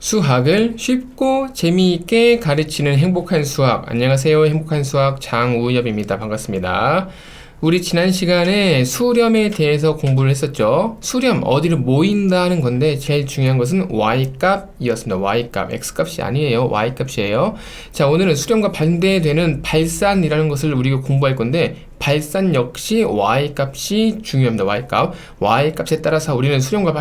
수학을 쉽고 재미있게 가르치는 행복한 수학. 안녕하세요. 행복한 수학 장우엽입니다. 반갑습니다. 우리 지난 시간에 수렴에 대해서 공부를 했었죠. 수렴, 어디를 모인다는 건데 제일 중요한 것은 y값이었습니다. y값, x값이 아니에요. y값이에요. 자, 오늘은 수렴과 반대되는 발산이라는 것을 우리가 공부할 건데 발산 역시 y값이 중요합니다. y값에 따라서 우리는 수렴과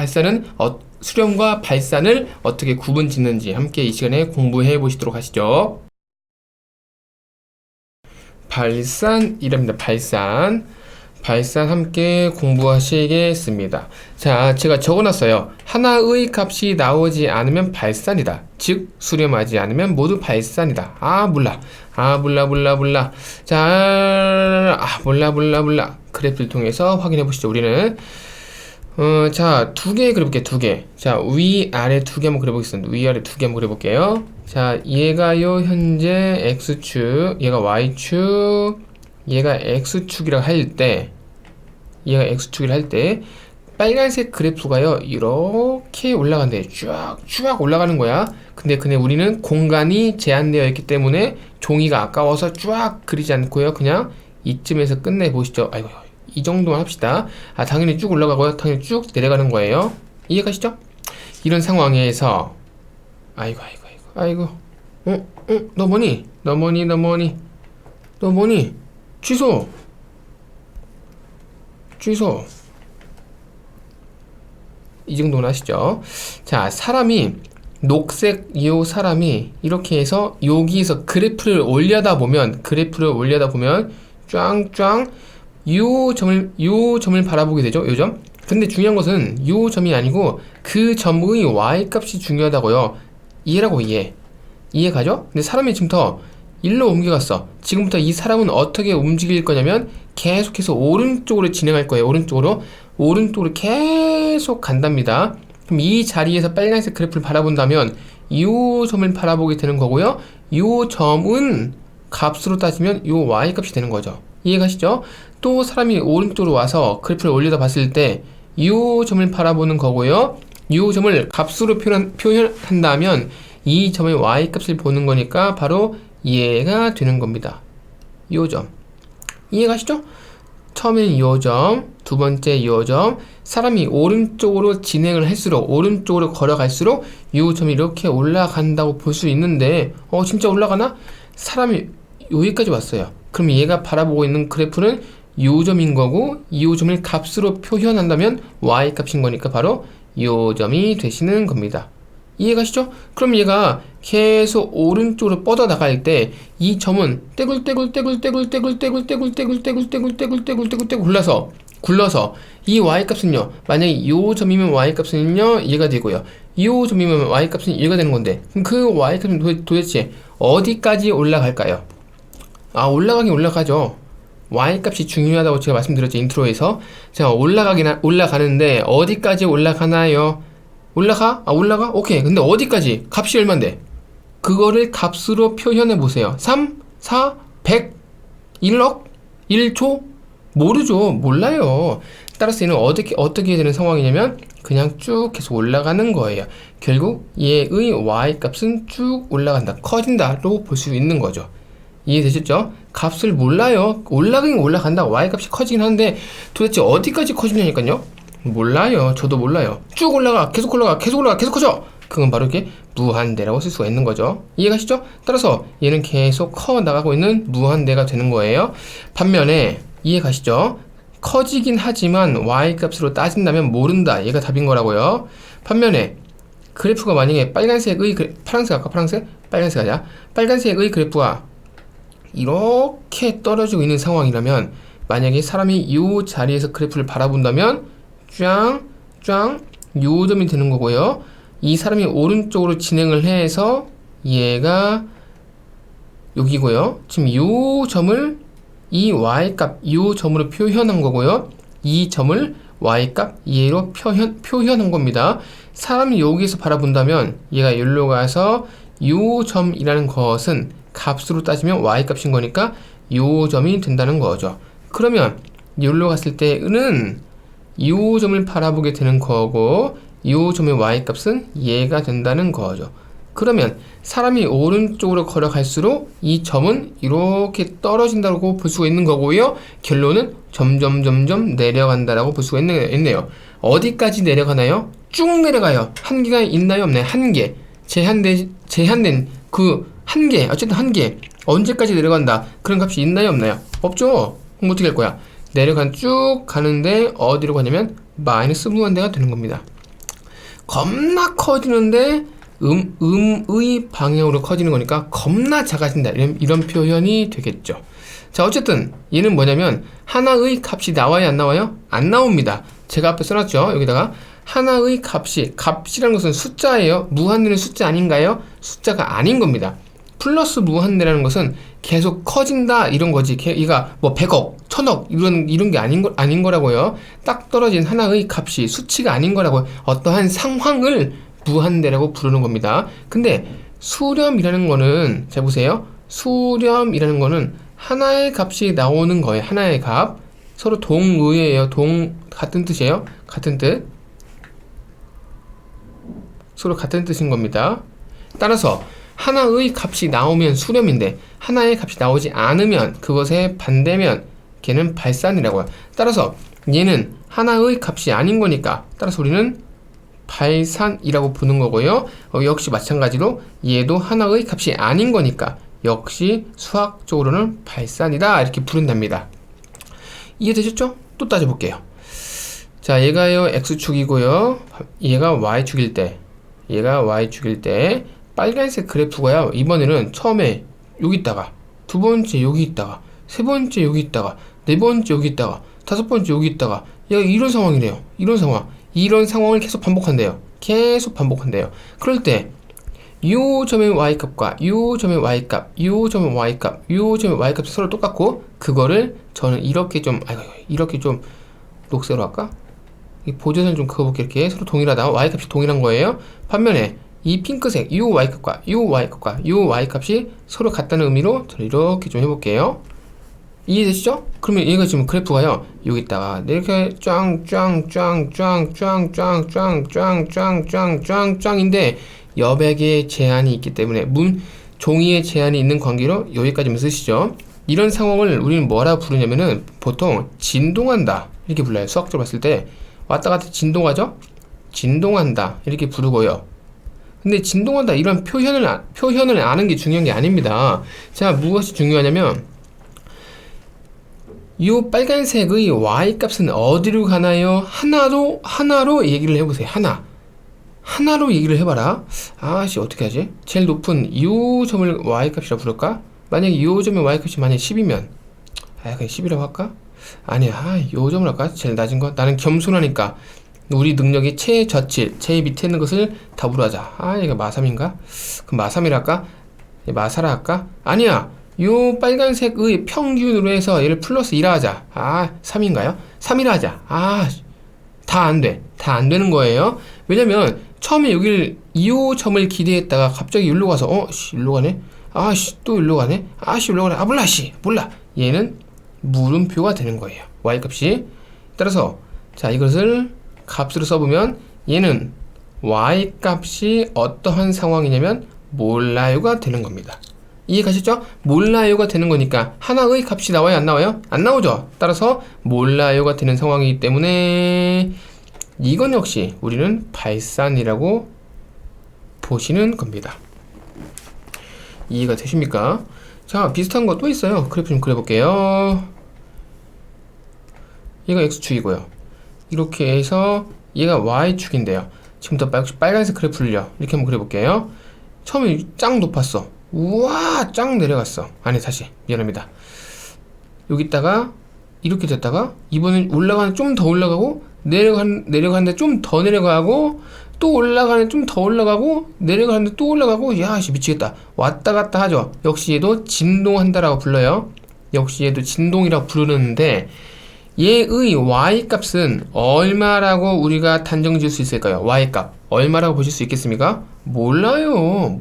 발산을 어떻게 구분 짓는지 함께 이 시간에 공부해 보시도록 하시죠. 발산이랍니다. 발산 함께 공부하시겠습니다. 자, 제가 적어놨어요. 하나의 값이 나오지 않으면 발산이다. 즉 수렴하지 않으면 모두 발산이다. 몰라. 자, 몰라. 그래프를 통해서 확인해 보시죠. 우리는 자, 두 개 그려볼게요. 두 개. 자, 위아래 두 개 한번 그려보겠습니다. 위아래 두 개 한번 그려볼게요. 자, 얘가요 현재 x축, 얘가 y축, 얘가 x축이라고 할 때 빨간색 그래프가요 이렇게 올라간대요. 쭉 올라가는 거야. 근데 우리는 공간이 제한되어 있기 때문에 종이가 아까워서 쫙 그리지 않고요, 그냥 이쯤에서 끝내 보시죠. 아이고, 이 정도만 합시다. 당연히 쭉 올라가고요, 당연히 쭉 내려가는 거예요. 이해가시죠? 이런 상황에서 아이고 너 뭐니? 취소. 이 정도는 하시죠. 자, 녹색 요 사람이 이렇게 해서 여기서 그래프를 올려다 보면 쫙 요 점을 바라보게 되죠. 요 점. 근데 중요한 것은 요 점이 아니고 그 점의 y값이 중요하다고요. 이해가죠? 근데 사람이 지금부터 일로 옮겨갔어. 지금부터 이 사람은 어떻게 움직일 거냐면 계속해서 오른쪽으로 진행할 거예요. 오른쪽으로 계속 간답니다. 그럼 이 자리에서 빨간색 그래프를 바라본다면 이 점을 바라보게 되는 거고요. 이 점은 값으로 따지면 이 y값이 되는 거죠. 이해가시죠? 또 사람이 오른쪽으로 와서 그래프를 올려다 봤을 때 이 점을 바라보는 거고요. 이 점을 값으로 표현한다면 이 점의 y값을 보는 거니까 바로 얘가 되는 겁니다. 이 점. 이해가시죠? 처음엔 이 점, 두 번째 이 점. 사람이 오른쪽으로 진행을 할수록, 오른쪽으로 걸어갈수록 이 점이 이렇게 올라간다고 볼 수 있는데 진짜 올라가나? 사람이 여기까지 왔어요. 그럼 얘가 바라보고 있는 그래프는 이 점인 거고 이 점을 값으로 표현한다면 y값인 거니까 바로 이 점이 되시는 겁니다. 이해가시죠? 그럼 얘가 계속 오른쪽으로 뻗어 나갈 때 이 점은 떼굴떼굴 굴러서 이 y값은요, 만약에 이 점이면 y값은요 얘가 되고요, 이 점이면 y값은 얘가 되는 건데 그럼 그 y값은 도대체 어디까지 올라갈까요? 올라가긴 올라가죠. y값이 중요하다고 제가 말씀드렸죠, 인트로에서. 자, 올라가는데 어디까지 올라가나요? 올라가? 오케이. 근데 어디까지? 값이 얼만데? 그거를 값으로 표현해 보세요. 3, 4, 100, 1억? 1초? 모르죠. 몰라요. 따라서 얘는 어떻게 되는 상황이냐면 그냥 쭉 계속 올라가는 거예요. 결국 얘의 y값은 쭉 올라간다, 커진다로 볼 수 있는 거죠. 이해되셨죠? 값을 몰라요. 올라가긴 올라간다. y값이 커지긴 하는데 도대체 어디까지 커지냐니까요. 몰라요. 저도 몰라요. 쭉 올라가, 계속 커져. 그건 바로 이렇게 무한대라고 쓸 수가 있는 거죠. 이해가시죠? 따라서 얘는 계속 커 나가고 있는 무한대가 되는 거예요. 반면에 이해가시죠? 커지긴 하지만 y값으로 따진다면 모른다. 얘가 답인 거라고요. 반면에 그래프가 만약에 빨간색의 그래프가 이렇게 떨어지고 있는 상황이라면, 만약에 사람이 이 자리에서 그래프를 바라본다면 요 점이 되는 거고요. 이 사람이 오른쪽으로 진행을 해서 얘가 여기고요. 지금 이 점을 이 y값, 이 점으로 표현한 거고요. 이 점을 y값 얘로 표현한 겁니다. 사람이 여기에서 바라본다면 얘가 여기로 가서 이 점이라는 것은 값으로 따지면 y값인 거니까 이 점이 된다는 거죠. 그러면 여기로 갔을 때는 이 점을 바라보게 되는 거고, 이 점의 y값은 얘가 된다는 거죠. 그러면 사람이 오른쪽으로 걸어갈수록 이 점은 이렇게 떨어진다고 볼 수가 있는 거고요. 결론은 점점 내려간다라고 볼 수가 있네요. 어디까지 내려가나요? 쭉 내려가요. 한계가 있나요? 없나요? 한계. 제한된 그 한계. 어쨌든 한계. 언제까지 내려간다. 그런 값이 있나요? 없나요? 없죠. 그럼 어떻게 할 거야? 쭉 가는데 어디로 가냐면 마이너스 무한대가 되는 겁니다. 겁나 커지는데 음의 방향으로 커지는 거니까 겁나 작아진다. 이런 표현이 되겠죠. 자, 어쨌든 얘는 뭐냐면 하나의 값이 나와요, 안 나와요? 안 나옵니다. 제가 앞에 써놨죠. 여기다가 하나의 값이라는 것은 숫자예요. 무한대는 숫자 아닌가요? 숫자가 아닌 겁니다. 플러스 무한대라는 것은 계속 커진다 이런 거지. 얘가 뭐 100억, 1000억 이런 게 아닌 거라고요. 딱 떨어진 하나의 값이 수치가 아닌 거라고요. 어떠한 상황을 무한대라고 부르는 겁니다. 근데 수렴이라는 거는 잘 보세요. 수렴이라는 거는 하나의 값이 나오는 거예요. 하나의 값. 서로 동의예요. 같은 뜻이에요. 같은 뜻. 서로 같은 뜻인 겁니다. 따라서 하나의 값이 나오면 수렴인데 하나의 값이 나오지 않으면 그것의 반대면 걔는 발산이라고요. 따라서 얘는 하나의 값이 아닌 거니까 따라서 우리는 발산이라고 부르는 거고요. 역시 마찬가지로 얘도 하나의 값이 아닌 거니까 역시 수학적으로는 발산이다 이렇게 부른답니다. 이해되셨죠? 또 따져볼게요. 자, 얘가요 x축이고요. 얘가 y축일 때 빨간색 그래프가요. 이번에는 처음에 여기 있다가 두 번째 여기 있다가 세 번째 여기 있다가 네 번째 여기 있다가 다섯 번째 여기 있다가 얘가 이런 상황이래요. 이런 상황을 계속 반복한대요. 그럴 때 요 점의 y값과 요 점의 y값, 요 점의 y값, 요 점의 y값이 서로 똑같고 그거를 저는 이렇게 좀 녹색으로 할까? 이 보조선 좀 그어볼게. 이렇게 서로 동일하다. y값이 동일한 거예요. 반면에 이 핑크색 요 y값과 요 y값이 서로 같다는 의미로 저는 이렇게 좀 해볼게요. 이해되시죠? 그러면 얘가 지금 그래프가요. 여기다가 이렇게 짱인데 여백의 제한이 있기 때문에 종이의 제한이 있는 관계로 여기까지만 쓰시죠. 이런 상황을 우리는 뭐라 부르냐면은 보통 진동한다 이렇게 불러요. 수학적으로 봤을 때 왔다 갔다 진동한다 이렇게 부르고요. 근데 진동한다 이런 표현을 아는 게 중요한 게 아닙니다. 자, 무엇이 중요하냐면 이 빨간색의 y값은 어디로 가나요? 하나로 얘기를 해보세요. 하나로 얘기를 해봐라. 아씨, 어떻게 하지? 제일 높은 이 점을 y값이라고 부를까? 만약에 이 점의 y값이 만약에 10이면 그냥 10이라고 할까? 아니야, 이 점을 할까? 제일 낮은 거? 나는 겸손하니까 우리 능력이 최저치, 제일 밑에 있는 것을 답으로 하자. 얘가 마3인가? 그럼 마3이라 할까? 마4라 할까? 아니야, 요 빨간색의 평균으로 해서 얘를 플러스 1라 하자. 3인가요? 3이라 하자. 다 안 되는 거예요. 왜냐면 처음에 여길 2호 점을 기대했다가 갑자기 여기로 가서 일로 가네? 또 일로 가네? 일로 가네? 몰라. 얘는 물음표가 되는 거예요. y값이. 따라서 자, 이것을 값으로 써보면 얘는 y값이 어떠한 상황이냐면 몰라요가 되는 겁니다. 이해가셨죠? 몰라요가 되는 거니까 하나의 값이 나와요? 안 나와요? 안 나오죠? 따라서 몰라요가 되는 상황이기 때문에 이건 역시 우리는 발산이라고 보시는 겁니다. 이해가 되십니까? 자, 비슷한 거 또 있어요. 그래프 좀 그려볼게요. 얘가 x축이고요. 이렇게 해서 얘가 y축인데요. 지금부터 빨간색 그래프를요. 이렇게 한번 그려볼게요. 처음에 짱 높았어. 우와, 짱 내려갔어. 다시 미안합니다. 여기다가 이렇게 됐다가 이번엔 올라가는 좀 더 올라가고 내려가는데 좀 더 내려가고 또 올라가는 좀 더 올라가고 내려가는데 또 올라가고 야씨 미치겠다. 왔다 갔다 하죠. 역시 얘도 진동한다라고 불러요. 역시 얘도 진동이라고 부르는데 얘의 y값은 얼마라고 우리가 단정 지을 수 있을까요? y값 얼마라고 보실 수 있겠습니까? 몰라요.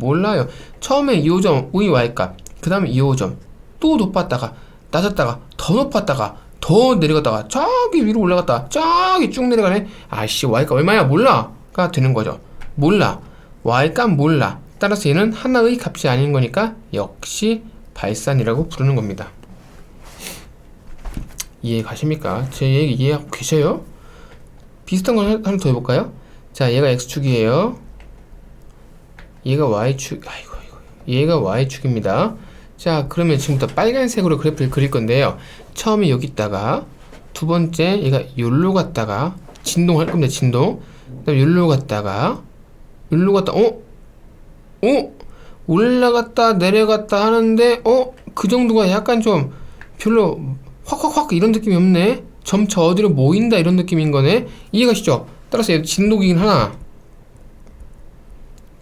처음에 2호점의 y값, 그 다음에 2호점 또 높았다가 낮았다가 더 높았다가 더 내려갔다가 저기 위로 올라갔다가 저기 쭉 내려가네. y값 얼마야? 몰라. X가 되는 거죠. 몰라. Y값 몰라. 따라서 얘는 하나의 값이 아닌 거니까 역시 발산이라고 부르는 겁니다. 이해 가십니까? 제 얘기 이해하고 계셔요? 비슷한 걸 하나 더 해볼까요? 자, 얘가 X축이에요. 얘가 Y축, 얘가 Y축입니다. 자, 그러면 지금부터 빨간색으로 그래프를 그릴 건데요. 처음에 여기다가, 두 번째, 얘가 여기로 갔다가, 진동할 겁니다, 진동. 그 다음에 여기로 갔다가, 올라갔다, 내려갔다 하는데, 그 정도가 약간 좀 별로 확 이런 느낌이 없네. 점차 어디로 모인다 이런 느낌인 거네. 이해가시죠? 따라서 얘도 진동이긴 하나.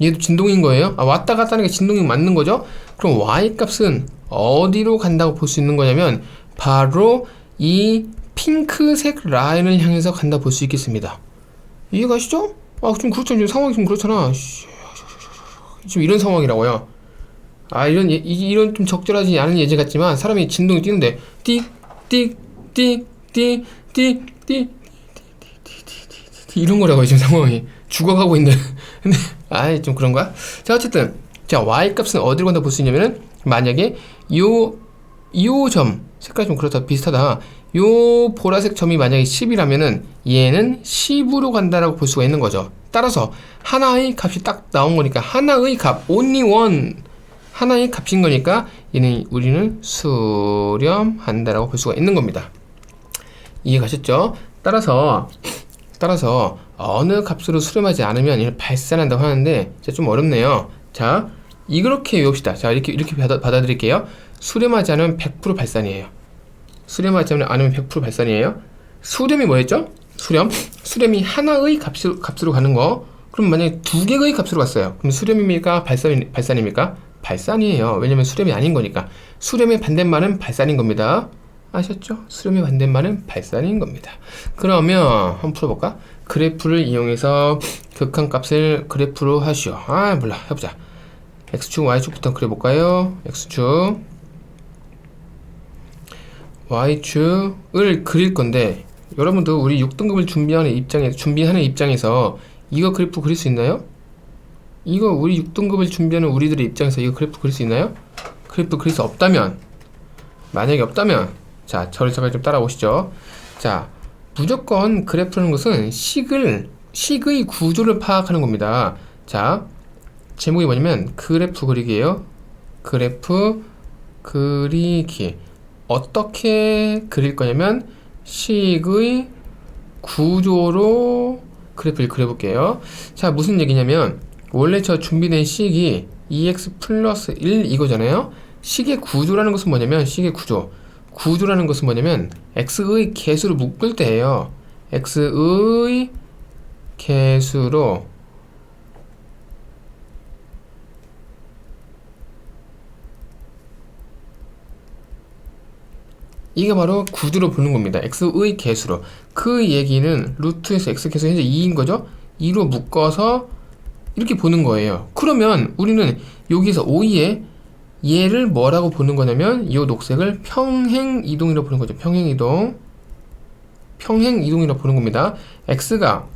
얘도 진동인 거예요. 왔다 갔다 하는 게 진동이 맞는 거죠. 그럼 Y값은 어디로 간다고 볼 수 있는 거냐면 바로 이 핑크색 라인을 향해서 간다 볼 수 있겠습니다. 이해가시죠? 좀 그렇죠. 지금 상황이 좀 그렇잖아. 지금 이런 상황이라고요. 이런 좀 적절하지 않은 예제 같지만 사람이 진동이 뛰는데 띡 이런 거라고요. 지금 상황이 죽어가고 있는데 근데 좀 그런가? 자, 어쨌든 자, Y값은 어디로 간다 볼 수 있냐면은 만약에 요 점 색깔 좀 그렇다 비슷하다. 요 보라색 점이 만약에 10이라면은 얘는 10으로 간다라고 볼 수가 있는 거죠. 따라서 하나의 값이 딱 나온 거니까 하나의 값, only one 하나의 값인 거니까 얘는 우리는 수렴한다라고 볼 수가 있는 겁니다. 이해 가셨죠? 따라서 어느 값으로 수렴하지 않으면 얘를 발산한다고 하는데 좀 어렵네요. 자, 이렇게 외웁시다. 자, 이렇게 받아들일게요. 수렴하지 않으면 100% 발산이에요. 수렴하지 않으면 100% 발산이에요. 수렴이 뭐였죠? 수렴이 하나의 값으로 가는 거. 그럼 만약에 두 개의 값으로 갔어요. 그럼 수렴입니까? 발산입니까? 발산이에요. 왜냐면 수렴이 아닌 거니까. 수렴의 반대말은 발산인 겁니다. 아셨죠? 수렴의 반대말은 발산인 겁니다. 그러면 한번 풀어볼까? 그래프를 이용해서 극한값을 그래프로 하시오. 몰라. 해보자. X축, Y축부터 그려볼까요? X축, Y축을 그릴 건데 여러분도 우리 6등급을 준비하는 입장에서 이거 그래프 그릴 수 있나요? 이거 우리 6등급을 준비하는 우리들의 입장에서 이거 그래프 그릴 수 있나요? 그래프 그릴 수 없다면, 만약에 없다면, 자, 저를 잠깐 좀 따라오시죠. 자, 무조건 그래프라는 것은 식의 구조를 파악하는 겁니다. 자, 제목이 뭐냐면 그래프 그리기예요. 그래프 그리기. 어떻게 그릴 거냐면 식의 구조로 그래프를 그려볼게요. 자, 무슨 얘기냐면 원래 저 준비된 식이 2x 플러스 1 이거잖아요. 식의 구조라는 것은 뭐냐면 구조라는 것은 뭐냐면 x의 개수로 묶을 때예요. x의 개수로 이게 바로 구조로 보는 겁니다. x의 개수로. 그 얘기는 루트에서 x 개수 현재 2인 거죠? 2로 묶어서 이렇게 보는 거예요. 그러면 우리는 여기서 5에 얘를 뭐라고 보는 거냐면 이 녹색을 평행이동이라고 보는 거죠. 평행이동이라고 보는 겁니다. x가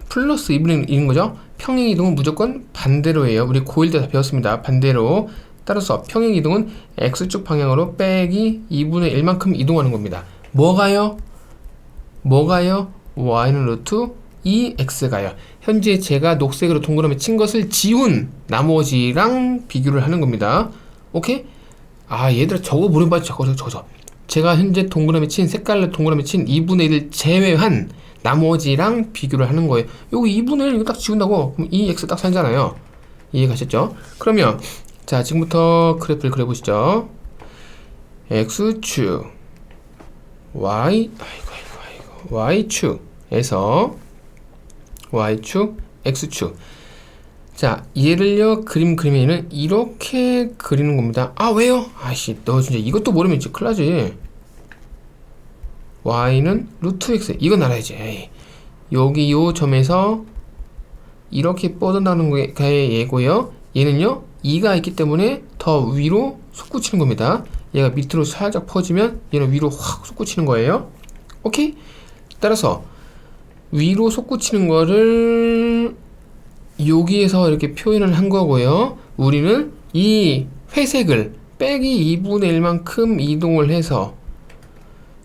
플러스 2분의 1인 거죠. 평행이동은 무조건 반대로예요. 우리 고1 때 다 배웠습니다. 반대로. 따라서 평행이동은 x축 방향으로 빼기 2분의 1만큼 이동하는 겁니다. 뭐가요? y는 루트 2x가요. 현재 제가 녹색으로 동그라미 친 것을 지운 나머지랑 비교를 하는 겁니다. 오케이? 얘들아 저거 모르면 봐줘. 저거. 제가 현재 색깔로 동그라미 친 2분의 1을 제외한 나머지랑 비교를 하는 거예요. 여기 2분의 1 이거 딱 지운다고 그럼 2x 딱 살잖아요. 이해 가셨죠? 그러면 자, 지금부터 그래프를 그려보시죠. x축 y축에서 y축 x축. 자, 얘를요 그리면 이렇게 그리는 겁니다. 왜요? 너 진짜 이것도 모르면 진짜 큰일 나지. y는 루트 x 이건 알아야지. 여기 요 점에서 이렇게 뻗어나가는 게 얘고요. 얘는요 2가 있기 때문에 더 위로 솟구치는 겁니다. 얘가 밑으로 살짝 퍼지면 얘는 위로 확 솟구치는 거예요. 오케이? 따라서 위로 솟구치는 거를 여기에서 이렇게 표현을 한 거고요. 우리는 이 회색을 빼기 2분의 1만큼 이동을 해서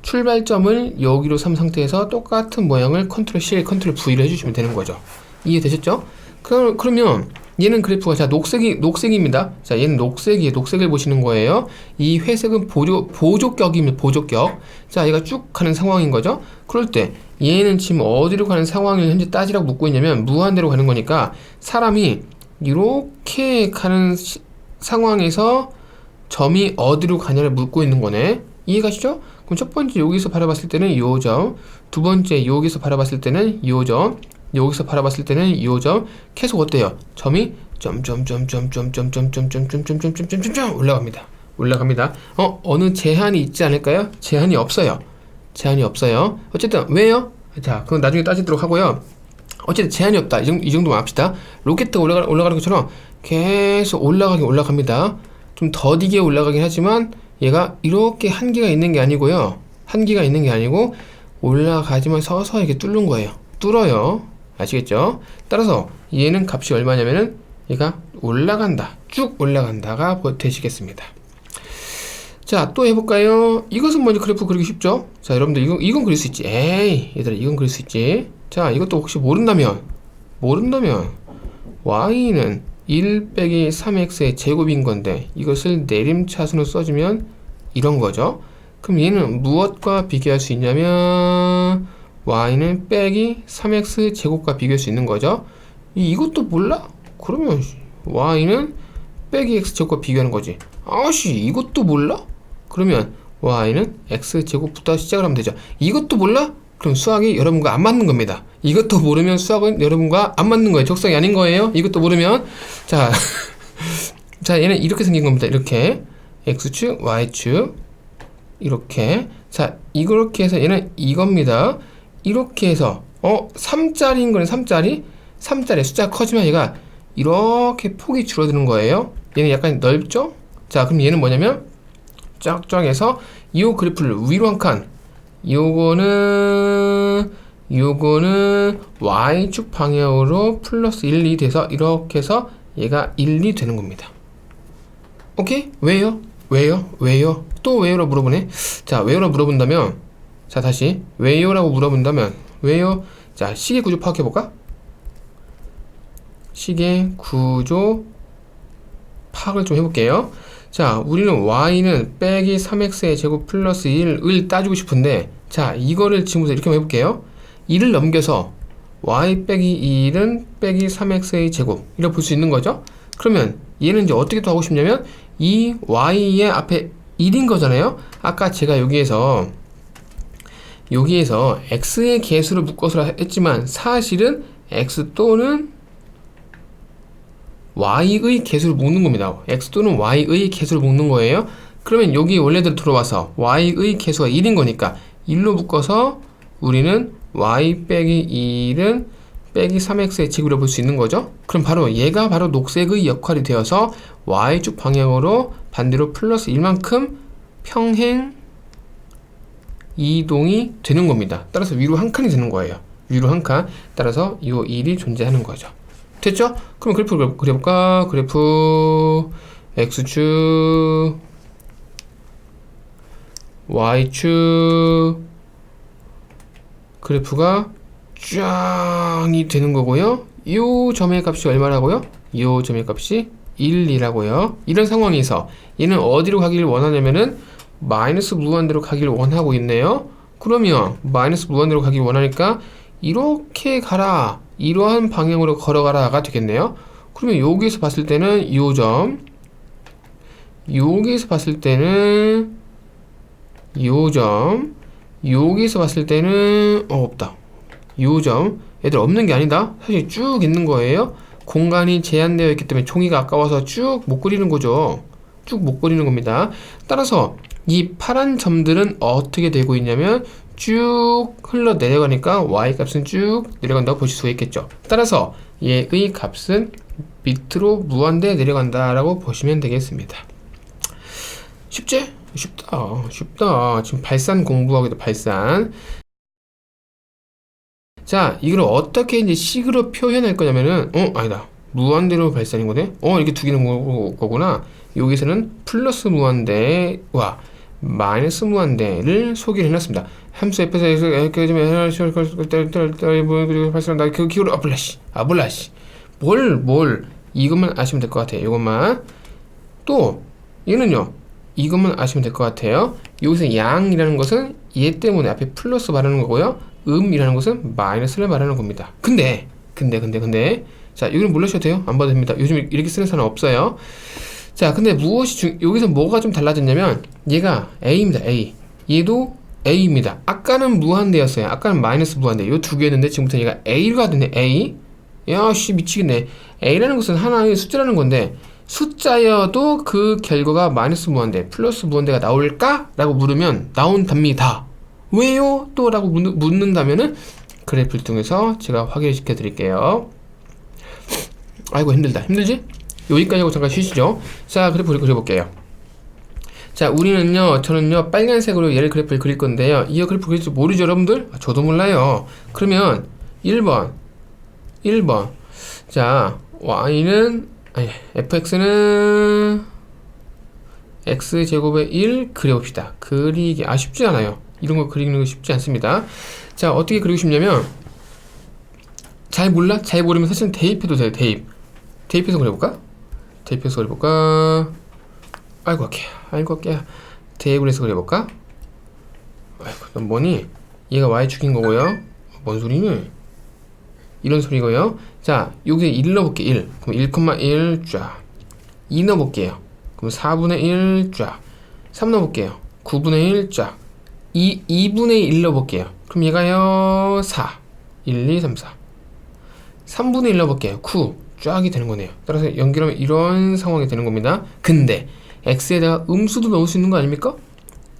출발점을 여기로 삼 상태에서 똑같은 모양을 컨트롤 C, 컨트롤 V를 해주시면 되는 거죠. 이해되셨죠? 그러면 얘는 그래프가 자 녹색입니다. 자 얘는 녹색이에요. 녹색을 보시는 거예요. 이 회색은 보조격입니다. 보조격. 자 얘가 쭉 가는 상황인 거죠. 그럴 때 얘는 지금 어디로 가는 상황을 현재 따지라고 묻고 있냐면 무한대로 가는 거니까 사람이 이렇게 가는 상황에서 점이 어디로 가냐를 묻고 있는 거네. 이해가시죠? 그럼 첫 번째 여기서 바라봤을 때는 요 점, 두 번째 여기서 바라봤을 때는 요 점, 여기서 바라봤을 때는 요 점, 계속 어때요? 점이 점점점점점점점점점점점점점점 올라갑니다. 어느 제한이 있지 않을까요? 제한이 없어요. 제한이 없어요. 어쨌든 왜요? 자, 그건 나중에 따지도록 하고요. 어쨌든 제한이 없다. 이 정도만 합시다. 로켓가 올라가는 것처럼 계속 올라갑니다. 좀 더디게 올라가긴 하지만 얘가 이렇게 한계가 있는 게 아니고요. 한계가 있는 게 아니고 올라가지만 서서히 이렇게 뚫는 거예요. 뚫어요. 아시겠죠? 따라서 얘는 값이 얼마냐면은 얘가 올라간다. 쭉 올라간다가 되시겠습니다. 자, 또 해볼까요? 이것은 먼저 그래프 그리기 쉽죠? 자, 여러분들 이건 그릴 수 있지. 에이, 얘들아, 이건 그릴 수 있지. 자, 이것도 혹시 모른다면 y는 1 빼기 3x의 제곱인 건데 이것을 내림차순으로 써주면 이런 거죠. 그럼 얘는 무엇과 비교할 수 있냐면 y는 빼기 3x 제곱과 비교할 수 있는 거죠. 이것도 몰라? 그러면 y는 빼기 x 제곱과 비교하는 거지. 아씨, 이것도 몰라? 그러면 y는 x 제곱부터 시작을 하면 되죠. 이것도 몰라? 그럼 수학이 여러분과 안 맞는 겁니다. 이것도 모르면 수학은 여러분과 안 맞는 거예요. 적성이 아닌 거예요. 이것도 모르면 자, 자 얘는 이렇게 생긴 겁니다. 이렇게 x축, y축 이렇게. 자, 이렇게 해서 얘는 이겁니다. 이렇게 해서 3짜리인 거는 3짜리 숫자가 커지면 얘가 이렇게 폭이 줄어드는 거예요. 얘는 약간 넓죠? 자, 그럼 얘는 뭐냐면 쫙쫙 해서 이 그래프를 위로 한 칸, 요거는 y축 방향으로 플러스 1, 2 돼서 이렇게 해서 얘가 1, 2 되는 겁니다. 오케이? 왜요? 또 왜요라고 물어보네. 자, 왜요라고 물어본다면, 자, 다시 왜요라고 물어본다면 왜요? 자, 시계 구조 파악해볼까? 시계 구조 파악을 좀 해볼게요. 자, 우리는 y는 빼기 3x의 제곱 플러스 1을 따지고 싶은데, 자, 이거를 지금부터 이렇게 해볼게요. 1을 넘겨서 y 빼기 1은 빼기 3x의 제곱 이렇게 볼 수 있는 거죠. 그러면 얘는 이제 어떻게 또 하고 싶냐면 이 y의 앞에 1인 거잖아요. 아까 제가 여기에서 x의 개수를 묶어서 했지만 사실은 x 또는 y의 개수를 묶는 겁니다. x 또는 y의 개수를 묶는 거예요. 그러면 여기 원래대로 들어와서 y의 개수가 1인 거니까 1로 묶어서 우리는 y 빼기 1은 빼기 3x의 제곱이라고 볼 수 있는 거죠. 그럼 바로 얘가 바로 녹색의 역할이 되어서 y축 방향으로 반대로 플러스 1만큼 평행 이동이 되는 겁니다. 따라서 위로 한 칸이 되는 거예요. 위로 한 칸. 따라서 이 1이 존재하는 거죠. 됐죠? 그럼 그래프를 그려볼까? 그래프 x축 y축 그래프가 쫙이 되는 거고요. 이 점의 값이 얼마라고요? 이 점의 값이 1이라고요. 이런 상황에서 얘는 어디로 가기를 원하냐면은 마이너스 무한대로 가기를 원하고 있네요. 그러면 마이너스 무한대로 가기를 원하니까 이렇게 가라, 이러한 방향으로 걸어가라가 되겠네요. 그러면 여기에서 봤을 때는 이 점, 여기에서 봤을 때는 이 점, 여기에서 봤을 때는 없다. 이 점, 얘들 없는 게 아니다. 사실 쭉 있는 거예요. 공간이 제한되어 있기 때문에 종이가 아까워서 쭉 못 그리는 거죠. 쭉 못 그리는 겁니다. 따라서 이 파란 점들은 어떻게 되고 있냐면 쭉 흘러 내려가니까 y 값은 쭉 내려간다고 보실 수가 있겠죠. 따라서 얘의 값은 밑으로 무한대 내려간다라고 보시면 되겠습니다. 쉽지? 쉽다. 지금 발산 공부하기도 발산. 자, 이걸 어떻게 이제 식으로 표현할 거냐면은, 아니다. 무한대로 발산인 거네? 이렇게 두 개는 거구나. 여기서는 플러스 무한대와 마이너스 무한대를 소개를 해놨습니다. 함수 f에서 이렇게 좀 발산한다. 그 기호로 아블라시. 뭘 이것만 아시면 될 것 같아요. 이것만. 또 얘는요. 이것만 아시면 될 것 같아요. 여기서 양이라는 것은 얘 때문에 앞에 플러스 말하는 거고요. 이라는 것은 마이너스를 말하는 겁니다. 근데 자, 여기는 몰라셔도 돼요. 안 봐도 됩니다. 요즘 이렇게 쓰는 사람 없어요. 자, 근데 여기서 뭐가 좀 달라졌냐면 얘가 A입니다. A. 얘도 A입니다. 아까는 무한대였어요. 아까는 마이너스 무한대. 요 두 개였는데 지금부터 얘가 A가 되네. A. 야, 씨, 미치겠네. A라는 것은 하나의 숫자라는 건데 숫자여도 그 결과가 마이너스 무한대, 플러스 무한대가 나올까? 라고 물으면 나온답니다. 왜요? 또 라고 묻는다면은 그래프를 통해서 제가 확인시켜 드릴게요. 아이고, 힘들지? 여기까지 하고 잠깐 쉬시죠. 자, 그래프 그려볼게요. 자, 저는요 빨간색으로 얘를 그래프를 그릴 건데요. 이 그래프 그릴지 모르죠, 여러분들? 저도 몰라요. 그러면 1번. 자, fx는 x제곱의 1 그려봅시다. 그리기 쉽지 않아요. 이런 거 그리는 거 쉽지 않습니다. 자, 어떻게 그리고 싶냐면 잘 모르면 사실 대입해도 돼요. 대입해서 그려볼까? 아이고 깨야. 대입을 해서 그려볼까? 아이고, 넌 뭐니? 얘가 y축인 거고요. 뭔 소리니? 이런 소리고요. 자, 여기에 1 넣어볼게. 1. 그럼 1,1 쫙. 2 넣어볼게요. 그럼 4분의 1 쫙. 3 넣어볼게요. 9분의 1 쫙. 2분의 1 넣어볼게요. 그럼 얘가요 4. 1, 2, 3, 4. 3분의 1 넣어볼게요. 9. 쫙이 되는 거네요. 따라서 연결하면 이런 상황이 되는 겁니다. 근데 x에다가 음수도 넣을 수 있는 거 아닙니까?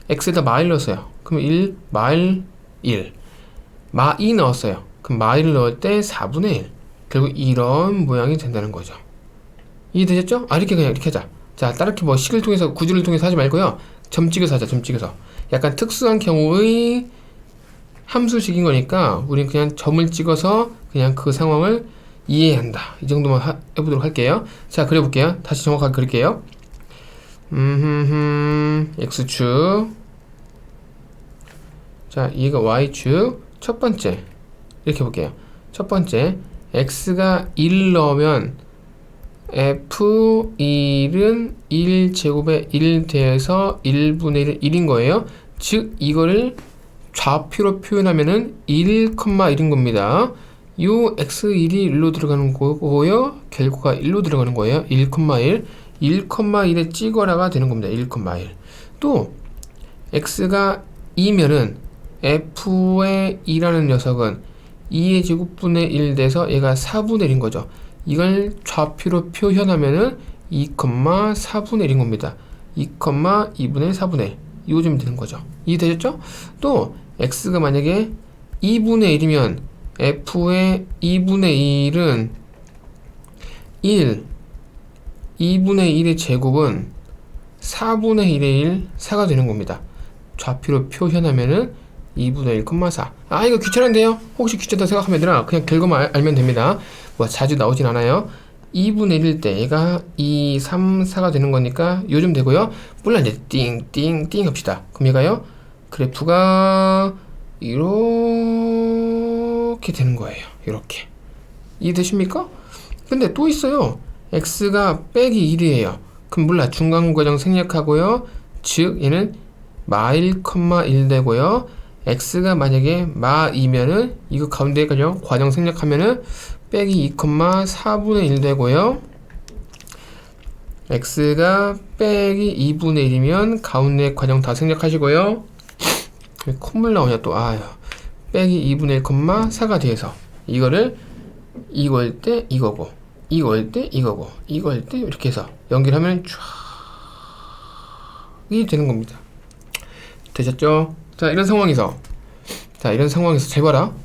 x에다 마일 넣었어요. 그럼 1, 마일 1. 마 2 넣었어요. 그럼 마일을 넣을 때 4분의 1. 결국 이런 모양이 된다는 거죠. 이해되셨죠? 이렇게 하자. 자, 따르게 뭐 식을 통해서, 구조를 통해서 하지 말고요. 점 찍어서 하자, 점 찍어서. 약간 특수한 경우의 함수식인 거니까 우린 그냥 점을 찍어서 그냥 그 상황을 이해한다. 이 정도만 해보도록 할게요. 자, 그려볼게요. 다시 정확하게 그릴게요. x축. 자, 얘가 y축. 첫 번째. 이렇게 볼게요. 첫 번째. x가 1 넣으면 f1은 1제곱에 1 대해서 1분의 1인 거예요. 즉, 이거를 좌표로 표현하면은 1,1인 겁니다. 요 x1이 1로 들어가는 거고요. 결과가 1로 들어가는 거예요. 1,1. 1,1에 찍어라가 되는 겁니다. 1,1. 또 x가 2면은 f의 2라는 녀석은 2의 제곱분의 1 돼서 얘가 4분의 1인 거죠. 이걸 좌표로 표현하면은 2,4분의 1인 겁니다. 2,2분의 4분의 1. 이거쯤 되는 거죠. 이해되셨죠? 또 x가 만약에 2분의 1이면 f의 2분의 1은 1, 2분의 1의 제곱은 4분의 1의 1, 4가 되는 겁니다. 좌표로 표현하면은 2분의 1,4. 이거 귀찮은데요? 혹시 귀찮다 생각하면 되나? 그냥 결과만 알면 됩니다. 뭐 자주 나오진 않아요. 2분의 1일 때 얘가 2, 3, 4가 되는 거니까 요즘 되고요. 물론 이제 띵 합시다. 그럼 얘가요. 그래프가 이렇게 되는 거예요. 이렇게. 이해되십니까? 근데 또 있어요. x가 빼기 1이에요. 그럼 몰라. 중간 과정 생략하고요. 즉 얘는 마1, 1 되고요. x가 만약에 마2면은 이거 가운데까지요. 과정 생략하면은 빼기 2,4분의 1 되고요. x가 빼기 2분의 1이면 가운데 과정 다 생략하시고요. 왜 콧물 나오냐 또. 빼기 2분의 1,4가 돼서 이거를 이거일 때 이거고, 이거일 때 이거고, 이거일 때 이렇게 해서 연결하면 쫙이 되는 겁니다. 되셨죠? 자, 이런 상황에서 잘 봐라.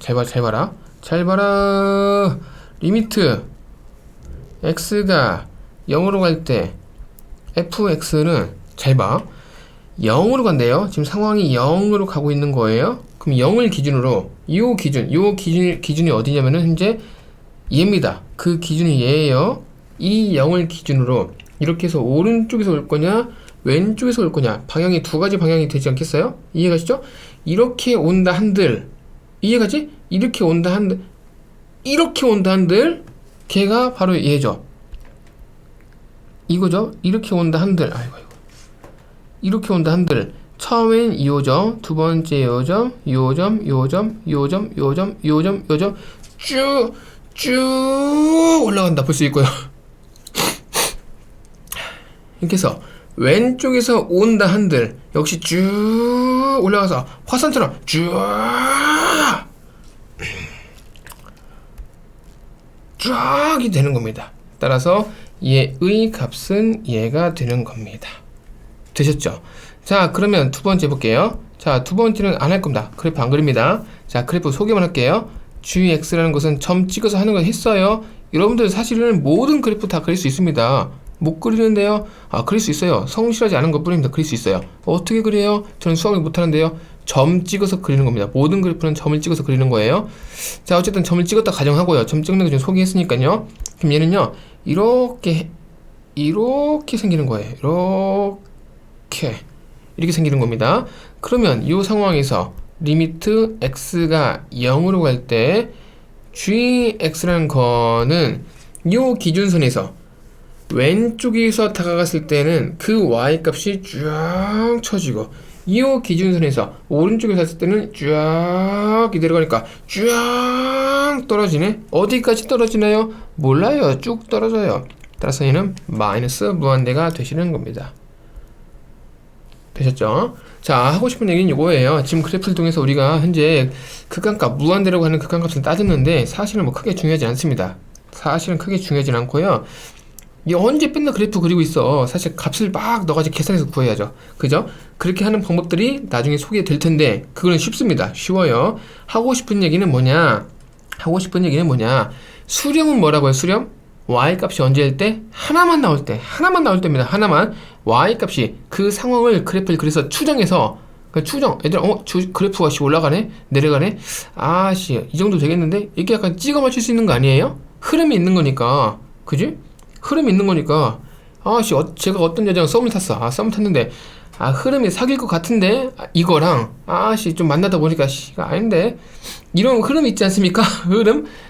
리미트 x가 0으로 갈 때 fx는 잘 봐. 0으로 간대요. 지금 상황이 0으로 가고 있는 거예요. 그럼 그럼 0을 기준으로 기준이 어디냐면은 현재 얘입니다. 그 기준이 얘예요. 이 0을 기준으로 이렇게 해서 오른쪽에서 올 거냐 왼쪽에서 올 거냐 방향이 두 가지 방향이 되지 않겠어요? 이해가시죠? 이렇게 온다 한들 이해가지? 이렇게 온다 한들 이렇게 온다 한들 걔가 바로 얘죠. 이거죠? 이렇게 온다 한들 이렇게 온다 한들 처음엔 2호점, 두 번째 요점, 요점, 요점, 요점, 요점, 요점, 요점 쭉 올라간다 볼 수 있고요. 이렇게 해서 왼쪽에서 온다 한들 역시 쭉 올라가서 화산처럼 쫙이 되는 겁니다. 따라서 얘의 값은 얘가 되는 겁니다. 되셨죠? 자, 그러면 두 번째 볼게요. 자, 두 번째는 안 할 겁니다. 그래프 안 그립니다. 자, 그래프 소개만 할게요. gx라는 것은 점 찍어서 하는 걸 했어요. 여러분들 사실은 모든 그래프 다 그릴 수 있습니다. 못 그리는데요. 그릴 수 있어요. 성실하지 않은 것 뿐입니다. 그릴 수 있어요. 어떻게 그려요? 저는 수학을 못하는데요. 점 찍어서 그리는 겁니다. 모든 그래프는 점을 찍어서 그리는 거예요. 자, 어쨌든 점을 찍었다 가정하고요. 점 찍는 거 좀 소개했으니까요. 그럼 얘는요, 이렇게 생기는 거예요. 이렇게 생기는 겁니다. 그러면 이 상황에서 리미트 x가 0으로 갈 때 gx라는 거는 이 기준선에서 왼쪽에서 다가갔을 때는 그 y 값이 쫙 쳐지고 이 기준선에서 오른쪽에서 갔을 때는 쫙 이대로 가니까 쫙 떨어지네. 어디까지 떨어지나요? 몰라요. 쭉 떨어져요. 따라서 얘는 마이너스 무한대가 되시는 겁니다. 되셨죠? 자, 하고 싶은 얘기는 이거예요. 지금 그래프를 통해서 우리가 현재 극한값, 무한대라고 하는 극한값을 따졌는데 사실은 뭐 크게 중요하지 않습니다. 사실은 크게 중요하진 않고요. 이 언제 맨날 그래프 그리고 있어. 사실 값을 막 너가지고 계산해서 구해야죠. 그죠? 그렇게 하는 방법들이 나중에 소개될 텐데 그거는 쉽습니다. 쉬워요. 하고 싶은 얘기는 뭐냐? 수렴은 뭐라고요? 수렴? y값이 언제 할 때? 하나만 나올 때입니다. 하나만. y값이 그 상황을 그래프를 그래서 추정해서 얘들아 그래프가 올라가네? 내려가네? 이 정도 되겠는데? 이게 약간 찍어 맞출 수 있는 거 아니에요? 흐름이 있는 거니까. 그지? 흐름이 있는 거니까 제가 어떤 여자랑 썸을 탔어. 썸을 탔는데 흐름이 사귈 것 같은데 이거랑 좀 만나다 보니까 아닌데 이런 흐름이 있지 않습니까?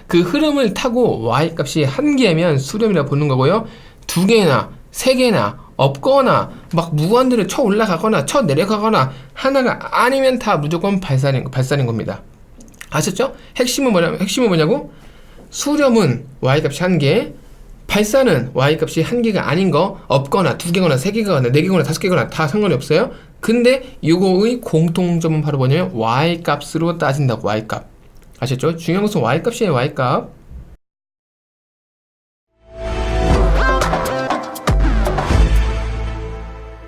그 흐름을 타고 y값이 한 개면 수렴이라 보는 거고요. 두 개나 세 개나 없거나 막 무한대로 쳐 올라가거나 쳐 내려가거나 하나가 아니면 다 무조건 발산인 겁니다. 아셨죠? 핵심은 뭐냐고? 수렴은 y값이 한 개, 발산은 y값이 한 개가 아닌 거, 없거나 두 개거나 세 개거나 네 개거나 다섯 개거나 다 상관이 없어요. 근데 요거의 공통점은 바로 뭐냐면 y값으로 따진다고. y값 아셨죠? 중요한 것은 y값이에요. y값.